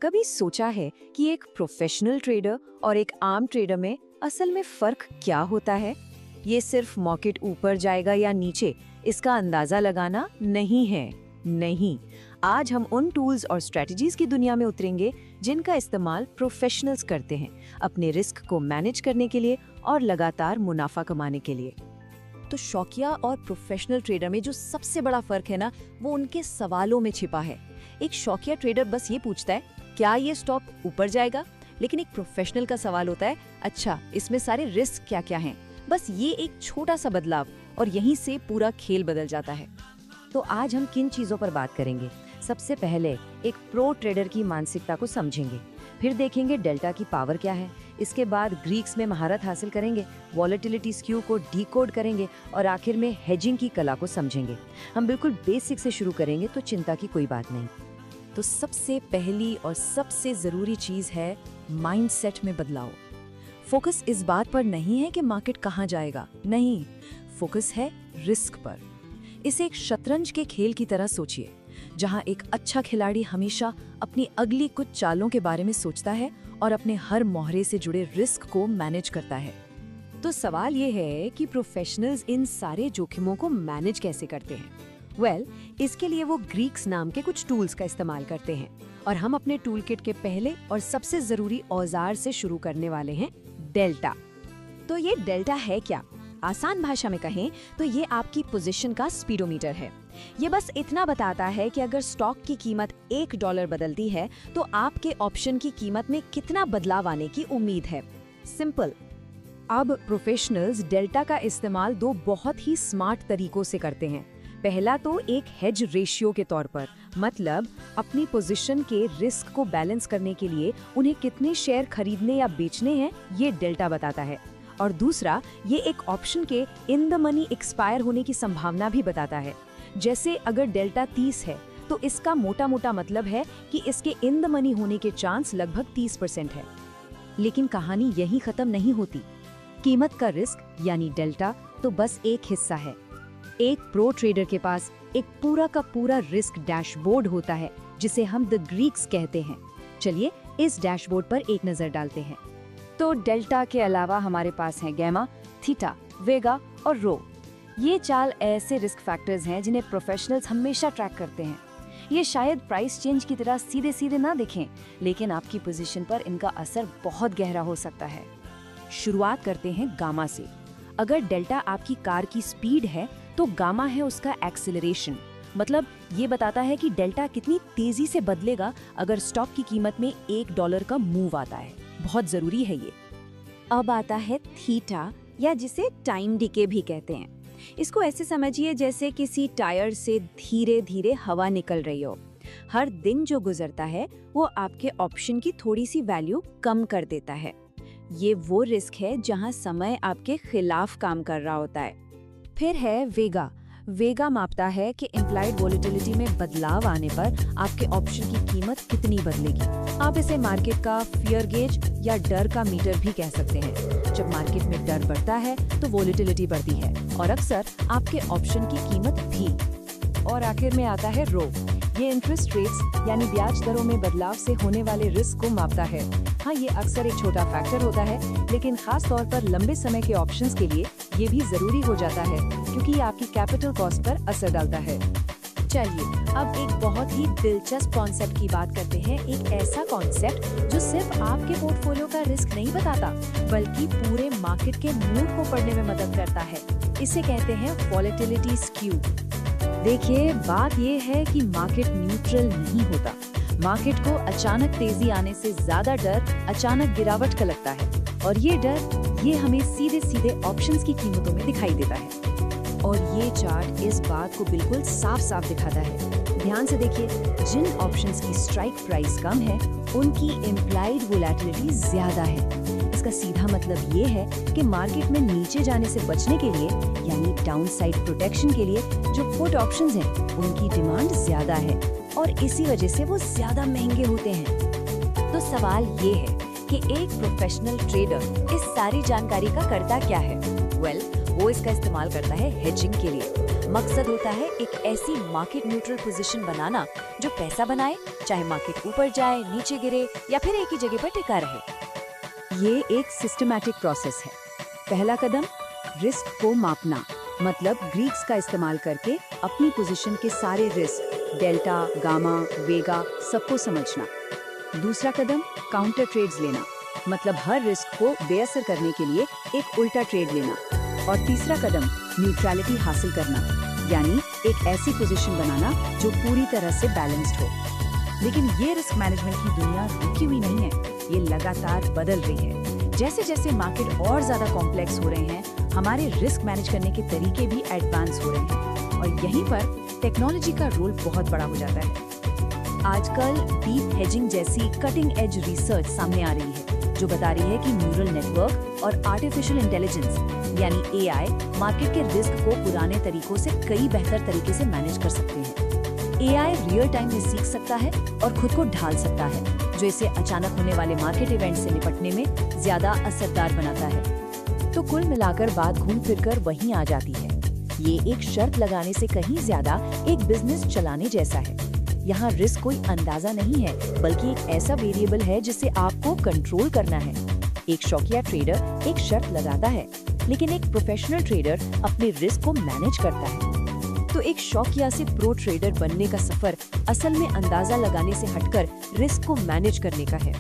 कभी सोचा है कि एक प्रोफेशनल ट्रेडर और एक आम ट्रेडर में असल में फर्क क्या होता है? ये सिर्फ मार्केट ऊपर जाएगा या नीचे इसका अंदाजा लगाना नहीं है। नहीं, आज हम उन टूल्स और स्ट्रेटजीज की दुनिया में उतरेंगे जिनका इस्तेमाल प्रोफेशनल्स करते हैं अपने रिस्क को मैनेज करने के लिए और लगातार मुनाफा कमाने के लिए। तो शौकिया और प्रोफेशनल ट्रेडर में जो सबसे बड़ा फर्क है ना, वो उनके सवालों में छिपा है। एक शौकिया ट्रेडर बस ये पूछता है क्या ये स्टॉक ऊपर जाएगा, लेकिन एक प्रोफेशनल का सवाल होता है अच्छा इसमें सारे रिस्क क्या क्या हैं। बस ये एक छोटा सा बदलाव और यहीं से पूरा खेल बदल जाता है। तो आज हम किन चीजों पर बात करेंगे? सबसे पहले एक प्रो ट्रेडर की मानसिकता को समझेंगे, फिर देखेंगे डेल्टा की पावर क्या है, इसके बाद ग्रीक्स में महारत हासिल करेंगे, वॉलेटिलिटी स्क्यू को डीकोड करेंगे और आखिर में हेजिंग की कला को समझेंगे। हम बिल्कुल बेसिक से शुरू करेंगे, तो चिंता की कोई बात नहीं। तो सबसे पहली और सबसे जरूरी चीज है माइंडसेट में बदलाव। फोकस इस बात पर नहीं है कि मार्केट कहाँ जाएगा, नहीं, फोकस है रिस्क पर। इसे एक शतरंज के खेल की तरह सोचिए, जहां एक अच्छा खिलाड़ी हमेशा अपनी अगली कुछ चालों के बारे में सोचता है और अपने हर मोहरे से जुड़े रिस्क को मैनेज करता है। तो सवाल ये है कि प्रोफेशनल्स इन सारे जोखिमों को मैनेज कैसे करते हैं? इसके लिए वो ग्रीक्स नाम के कुछ टूल्स का इस्तेमाल करते हैं और हम अपने टूल किट के पहले और सबसे जरूरी औजार से शुरू करने वाले हैं, डेल्टा। तो ये डेल्टा है क्या? आसान भाषा में कहें तो ये आपकी पोजीशन का स्पीडोमीटर है। ये बस इतना बताता है कि अगर स्टॉक की कीमत $1 बदलती है तो आपके ऑप्शन की कीमत में कितना बदलाव आने की उम्मीद है। सिंपल। अब प्रोफेशनल्स डेल्टा का इस्तेमाल दो बहुत ही स्मार्ट तरीकों से करते हैं। पहला तो एक हेज रेशियो के तौर पर, मतलब अपनी पोजीशन के रिस्क को बैलेंस करने के लिए उन्हें कितने शेयर खरीदने या बेचने हैं ये डेल्टा बताता है। और दूसरा, ये एक ऑप्शन के इन द मनी एक्सपायर होने की संभावना भी बताता है। जैसे अगर डेल्टा 30 है तो इसका मोटा मोटा मतलब है कि इसके इन द मनी होने के चांस लगभग 30% है। लेकिन कहानी यही खत्म नहीं होती। कीमत का रिस्क यानी डेल्टा तो बस एक हिस्सा है। एक प्रो ट्रेडर के पास एक पूरा का पूरा रिस्क डैशबोर्ड होता है जिसे हम द ग्रीक्स कहते हैं। चलिए इस डैशबोर्ड पर एक नजर डालते हैं। तो डेल्टा के अलावा हमारे पास हैं गैमा, थीटा, वेगा और रो। ये चाल ऐसे रिस्क फैक्टर्स हैं जिन्हें प्रोफेशनल्स हमेशा ट्रैक करते हैं। ये शायद प्राइस चेंज की तरह सीधे सीधे ना दिखें, लेकिन आपकी पोजीशन पर इनका असर बहुत गहरा हो सकता है। शुरुआत करते हैं गामा से। अगर डेल्टा आपकी कार की स्पीड है तो गामा है उसका एक्सेलरेशन, मतलब ये बताता है कि डेल्टा कितनी तेजी से बदलेगा अगर स्टॉक की कीमत में $1 का मूव आता है। बहुत जरूरी है ये। अब आता है थीटा, या जिसे टाइम डिके भी कहते हैं। इसको ऐसे समझिए जैसे किसी टायर से धीरे धीरे हवा निकल रही हो। हर दिन जो गुजरता है वो आपके ऑप्शन की थोड़ी सी वैल्यू कम कर देता है। ये वो रिस्क है जहां समय आपके खिलाफ काम कर रहा होता है। फिर है वेगा। वेगा मापता है कि इम्प्लाइड वोलेटिलिटी में बदलाव आने पर आपके ऑप्शन की कीमत कितनी बदलेगी। आप इसे मार्केट का फियर गेज या डर का मीटर भी कह सकते हैं। जब मार्केट में डर बढ़ता है तो वोलेटिलिटी बढ़ती है और अक्सर आपके ऑप्शन की कीमत भी। और आखिर में आता है रो। ये इंटरेस्ट रेट्स यानी ब्याज दरों में बदलाव से होने वाले रिस्क को मापता है। हाँ, ये अक्सर एक छोटा फैक्टर होता है, लेकिन खास तौर पर लंबे समय के ऑप्शंस के लिए ये भी जरूरी हो जाता है क्योंकि ये आपकी कैपिटल कॉस्ट पर असर डालता है। चलिए अब एक बहुत ही दिलचस्प कॉन्सेप्ट की बात करते हैं। एक ऐसा कॉन्सेप्ट जो सिर्फ आपके पोर्टफोलियो का रिस्क नहीं बताता, बल्कि पूरे मार्केट के मूड को पढ़ने में मदद करता है। इसे कहते हैं वॉलेटिलिटी स्क्यू। देखिए, बात ये है कि मार्केट न्यूट्रल नहीं होता। मार्केट को अचानक तेजी आने से ज्यादा डर अचानक गिरावट का लगता है, और ये डर ये हमें सीधे सीधे ऑप्शंस की कीमतों में दिखाई देता है। और ये चार्ट इस बात को बिल्कुल साफ साफ दिखाता है। ध्यान से देखिए, जिन ऑप्शंस की स्ट्राइक प्राइस कम है उनकी इम्प्लाइड वोलेटिलिटी ज्यादा है। इसका सीधा मतलब ये है कि मार्केट में नीचे जाने से बचने के लिए यानी डाउनसाइड प्रोटेक्शन के लिए जो पुट ऑप्शंस हैं उनकी डिमांड ज्यादा है और इसी वजह से वो ज्यादा महंगे होते हैं। तो सवाल ये है कि एक प्रोफेशनल ट्रेडर इस सारी जानकारी का करता क्या है? वो इसका इस्तेमाल करता है हेजिंग के लिए। मकसद होता है एक ऐसी मार्केट न्यूट्रल पोजीशन बनाना जो पैसा बनाए, चाहे मार्केट ऊपर जाए, नीचे गिरे या फिर एक ही जगह पर टिका रहे। ये एक सिस्टमैटिक प्रोसेस है। पहला कदम, रिस्क को मापना, मतलब ग्रीक्स का इस्तेमाल करके अपनी पोजीशन के सारे रिस्क, डेल्टा, गामा, वेगा, सबको समझना। दूसरा कदम, काउंटर ट्रेड्स लेना, मतलब हर रिस्क को बेअसर करने के लिए एक उल्टा ट्रेड लेना। और तीसरा कदम, न्यूट्रलिटी हासिल करना, यानी एक ऐसी पोजीशन बनाना जो पूरी तरह से बैलेंस्ड हो। लेकिन ये रिस्क मैनेजमेंट की दुनिया रुकी हुई नहीं है, ये लगातार बदल रही है। जैसे जैसे मार्केट और ज्यादा कॉम्प्लेक्स हो रहे हैं, हमारे रिस्क मैनेज करने के तरीके भी एडवांस हो रहे हैं और यहीं पर टेक्नोलॉजी का रोल बहुत बड़ा हो जाता है। आजकल डीप हेजिंग जैसी कटिंग एज रिसर्च सामने आ रही है जो बता रही है कि न्यूरल नेटवर्क और आर्टिफिशियल इंटेलिजेंस यानी एआई मार्केट के रिस्क को पुराने तरीकों से कई बेहतर तरीके से मैनेज कर सकते हैं। एआई रियल टाइम में सीख सकता है और खुद को ढाल सकता है, जो इसे अचानक होने वाले मार्केट इवेंट से निपटने में ज्यादा असरदार बनाता है। तो कुल मिलाकर बात घूम फिरकर वहीं आ जाती है। ये एक शर्त लगाने से कहीं ज्यादा एक बिजनेस चलाने जैसा है। यहाँ रिस्क कोई अंदाजा नहीं है, बल्कि एक ऐसा वेरिएबल है जिसे आपको कंट्रोल करना है। एक शौकिया ट्रेडर एक शर्त लगाता है, लेकिन एक प्रोफेशनल ट्रेडर अपने रिस्क को मैनेज करता है। तो एक शौकिया से प्रो ट्रेडर बनने का सफर असल में अंदाजा लगाने से हटकर रिस्क को मैनेज करने का है।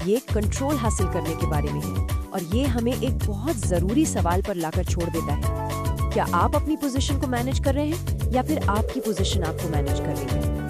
ये कंट्रोल हासिल करने के बारे में है और ये हमें एक बहुत जरूरी सवाल पर लाकर छोड़ देता है। क्या आप अपनी पोजीशन को मैनेज कर रहे हैं या फिर आपकी पोजीशन आपको मैनेज कर रही है?